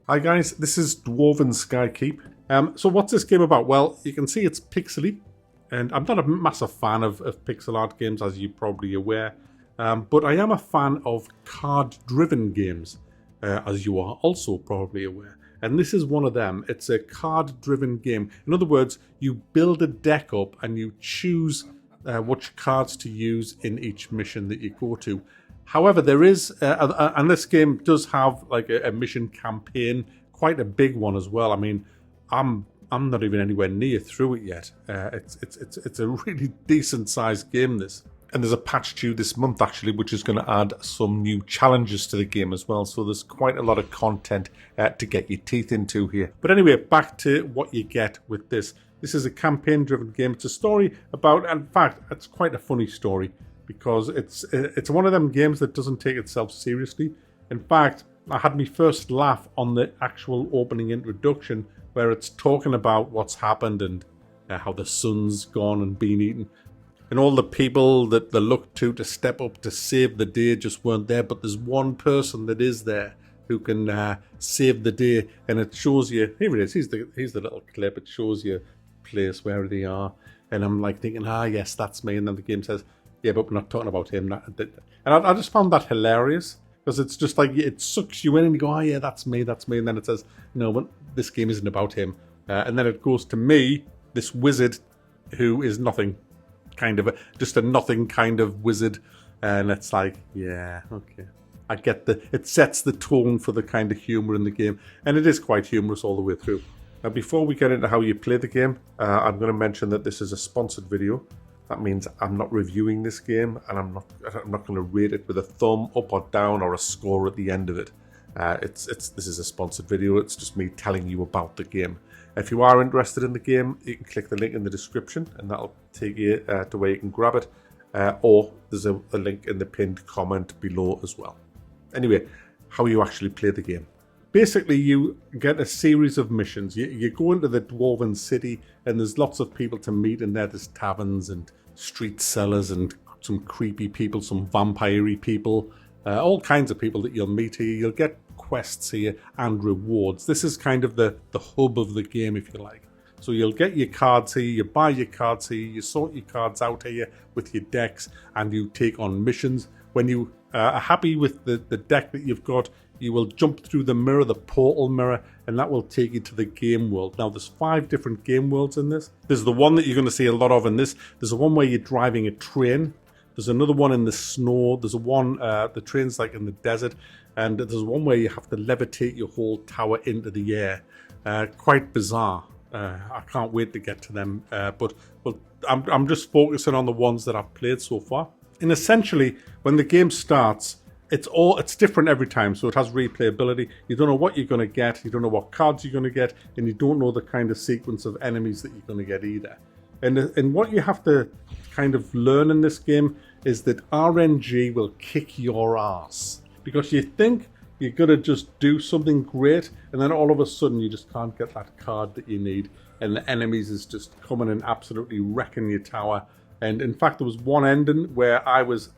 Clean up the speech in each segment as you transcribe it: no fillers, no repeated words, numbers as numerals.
Hi guys, this is Dwarven Skykeep. So what's this game about? Well, you can see it's pixely, and I'm not a massive fan of pixel art games, as you're probably aware, but I am a fan of card-driven games, as you are also probably aware. And this is one of them. It's a card-driven game. In other words, you build a deck up and you choose which cards to use in each mission that you go to. However, there is, and this game does have like a mission campaign, quite a big one as well. I mean, I'm not even anywhere near through it yet. It's a really decent sized game, this. And there's a patch due this month actually, which is going to add some new challenges to the game as well. So there's quite a lot of content to get your teeth into here. But anyway, back to what you get with this. This is a campaign-driven game. It's a story about, in fact, it's quite a funny story, because it's one of them games that doesn't take itself seriously. In fact, I had my first laugh on the actual opening introduction, where it's talking about what's happened and how the sun's gone and been eaten. And all the people that they look to step up to save the day just weren't there. But there's one person that is there who can save the day. And it shows you, here it is, here's the little clip. It shows you a place where they are. And I'm like thinking, yes, that's me. And then the game says, yeah, but we're not talking about him. And I just found that hilarious, because it's just like, it sucks you in and you go, yeah, that's me. And then it says, no, but this game isn't about him. And then it goes to me, this wizard who is nothing, just a nothing kind of wizard. And it's like, yeah, okay. I get it sets the tone for the kind of humour in the game. And it is quite humorous all the way through. Now, before we get into how you play the game, I'm going to mention that this is a sponsored video. That means I'm not reviewing this game, and I'm not going to rate it with a thumb up or down or a score at the end of it. This is a sponsored video. It's just me telling you about the game. If you are interested in the game, you can click the link in the description, and that'll take you to where you can grab it. Or there's a link in the pinned comment below as well. Anyway, how you actually play the game. Basically, you get a series of missions. You go into the Dwarven city, and there's lots of people to meet in there. There's taverns and street sellers and some creepy people, some vampire-y people, all kinds of people that you'll meet here. You'll get quests here and rewards. This is kind of the hub of the game, if you like. So you'll get your cards here, you buy your cards here, you sort your cards out here with your decks, and you take on missions. When you are happy with the deck that you've got, you will jump through the mirror, the portal mirror, and that will take you to the game world. Now, there's 5 different game worlds in this. There's the one that you're going to see a lot of in this. There's the one where you're driving a train. There's another one in the snow. There's one, the train's like in the desert. And there's one where you have to levitate your whole tower into the air. Quite bizarre. I can't wait to get to them. But I'm just focusing on the ones that I've played so far. And essentially, when the game starts, it's different every time, so it has replayability. You don't know what you're going to get, you don't know what cards you're going to get, and you don't know the kind of sequence of enemies that you're going to get either. And what you have to kind of learn in this game is that RNG will kick your ass, because you think you're going to just do something great, and then all of a sudden you just can't get that card that you need, and the enemies is just coming and absolutely wrecking your tower. And in fact, there was one ending where I was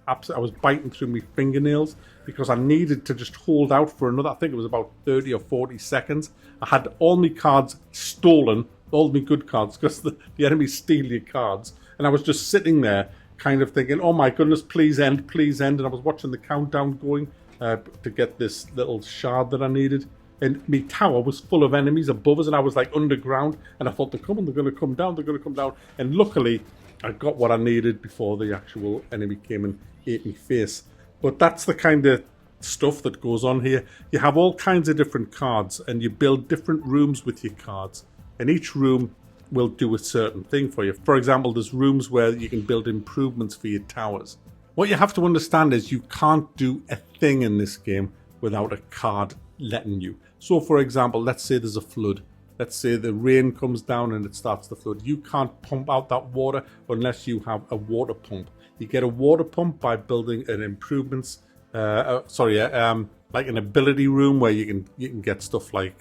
biting through my fingernails because I needed to just hold out for another, I think it was about 30 or 40 seconds. I had all my cards stolen, all my good cards, because the enemies steal your cards. And I was just sitting there kind of thinking, oh my goodness, please end, please end. And I was watching the countdown going to get this little shard that I needed. And my tower was full of enemies above us, and I was like underground. And I thought, they're coming, they're going to come down, they're going to come down. And luckily, I got what I needed before the actual enemy came and ate me face. But that's the kind of stuff that goes on here. You have all kinds of different cards, and you build different rooms with your cards. And each room will do a certain thing for you. For example, there's rooms where you can build improvements for your towers. What you have to understand is you can't do a thing in this game without a card letting you. So for example, let's say there's a flood. Let's say the rain comes down and it starts to flood. You can't pump out that water unless you have a water pump. You get a water pump by building an improvements, like an ability room where you can get stuff like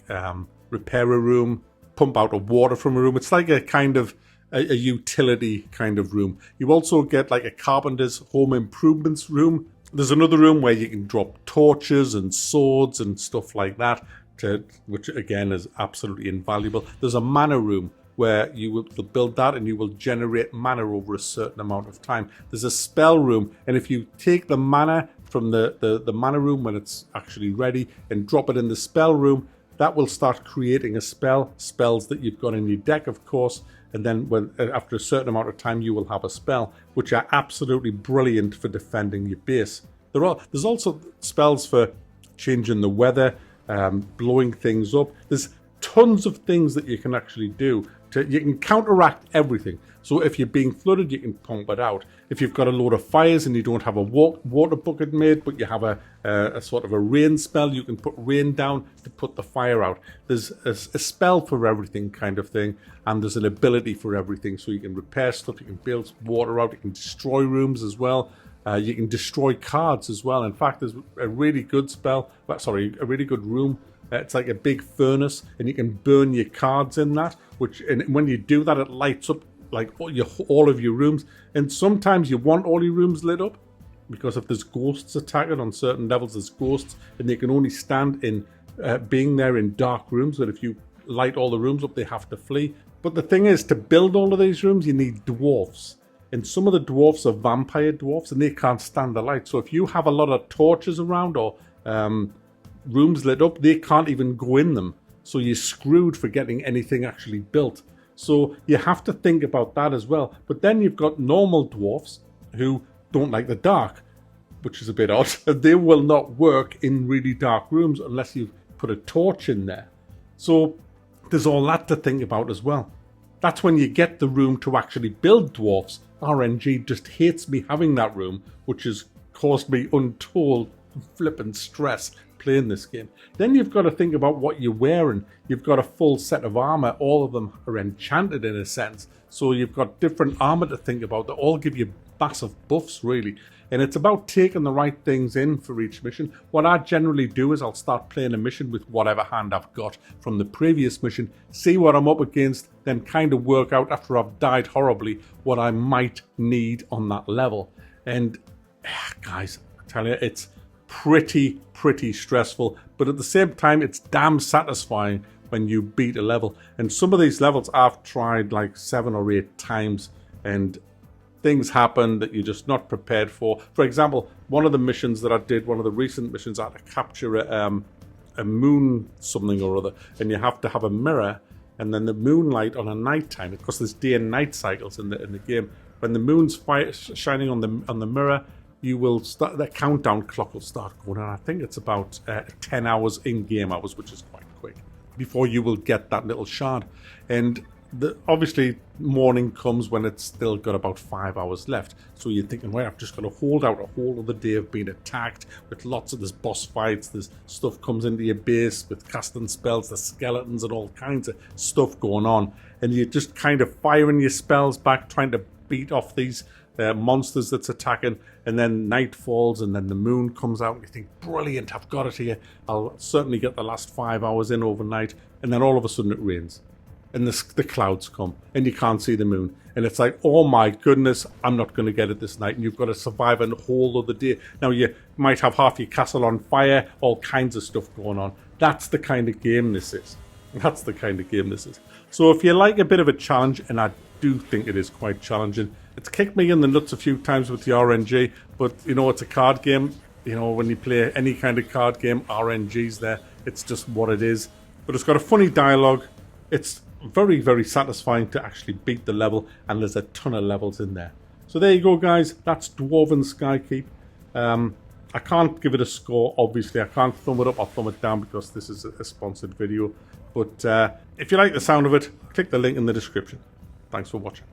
repair a room, pump out a water from a room. It's like a kind of a utility kind of room. You also get like a carpenter's home improvements room. There's another room where you can drop torches and swords and stuff like that. which again is absolutely invaluable. There's a mana room where you will build that and you will generate mana over a certain amount of time. There's a spell room, and if you take the mana from the mana room when it's actually ready and drop it in the spell room, that will start creating spells that you've got in your deck, of course, and then after a certain amount of time you will have a spell, which are absolutely brilliant for defending your base. There's also spells for changing the weather, blowing things up. There's tons of things that you can actually do. You can counteract everything. So if you're being flooded, you can pump it out. If you've got a load of fires and you don't have a water bucket made, but you have a sort of a rain spell, you can put rain down to put the fire out. There's a spell for everything kind of thing, and there's an ability for everything. So you can repair stuff, you can build water out, you can destroy rooms as well. You can destroy cards as well. In fact, there's a really good a really good room. It's like a big furnace, and you can burn your cards in that. And when you do that, it lights up like all of your rooms. And sometimes you want all your rooms lit up, because if there's ghosts attacking on certain levels, there's ghosts, and they can only stand in being there in dark rooms. But if you light all the rooms up, they have to flee. But the thing is, to build all of these rooms, you need dwarves. And some of the dwarfs are vampire dwarfs, and they can't stand the light. So if you have a lot of torches around or rooms lit up, they can't even go in them. So you're screwed for getting anything actually built. So you have to think about that as well. But then you've got normal dwarfs who don't like the dark, which is a bit odd. They will not work in really dark rooms unless you put a torch in there. So there's all that to think about as well. That's when you get the room to actually build dwarfs. RNG just hates me having that room, which has caused me untold flippant stress playing this game. Then you've got to think about what you're wearing. You've got a full set of armor. All of them are enchanted in a sense. So you've got different armor to think about that all give you massive buffs, really. And it's about taking the right things in for each mission. What I generally do is I'll start playing a mission with whatever hand I've got from the previous mission, see what I'm up against, then kind of work out after I've died horribly what I might need on that level. And guys, I tell you, it's pretty stressful, but at the same time, it's damn satisfying when you beat a level. And some of these levels I've tried like 7 or 8 times, and things happen that you're just not prepared for. For example, one of the missions that I did, one of the recent missions, I had to capture a moon something or other, and you have to have a mirror, and then the moonlight on a night time, because there's day and night cycles in the game. When the moon's shining on the mirror, you will start, the countdown clock will start going, and I think it's about 10 hours in-game hours, which is quite quick, before you will get that little shard. And obviously morning comes when it's still got about 5 hours left, so you're thinking, well, I've just got to hold out a whole other day of being attacked with lots of this boss fights, there's stuff comes into your base with casting spells, the skeletons and all kinds of stuff going on, and you're just kind of firing your spells back, trying to beat off these monsters that's attacking. And then night falls, and then the moon comes out, and you think, brilliant, I've got it here, I'll certainly get the last 5 hours in overnight. And then all of a sudden it rains, and the clouds come, and you can't see the moon, and it's like, oh my goodness, I'm not going to get it this night, and you've got to survive a whole other day. Now you might have half your castle on fire, all kinds of stuff going on. That's the kind of game this is. That's the kind of game this is. So if you like a bit of a challenge, and I do think it is quite challenging, it's kicked me in the nuts a few times with the RNG, but you know, it's a card game. You know, when you play any kind of card game, RNG's there. It's just what it is. But it's got a funny dialogue. It's very satisfying to actually beat the level, and there's a ton of levels in there. So there you go, guys. That's Dwarven Skykeep. I can't give it a score, obviously. I can't thumb it up or thumb it down because this is a sponsored video. But if you like the sound of it, click the link in the description. Thanks for watching.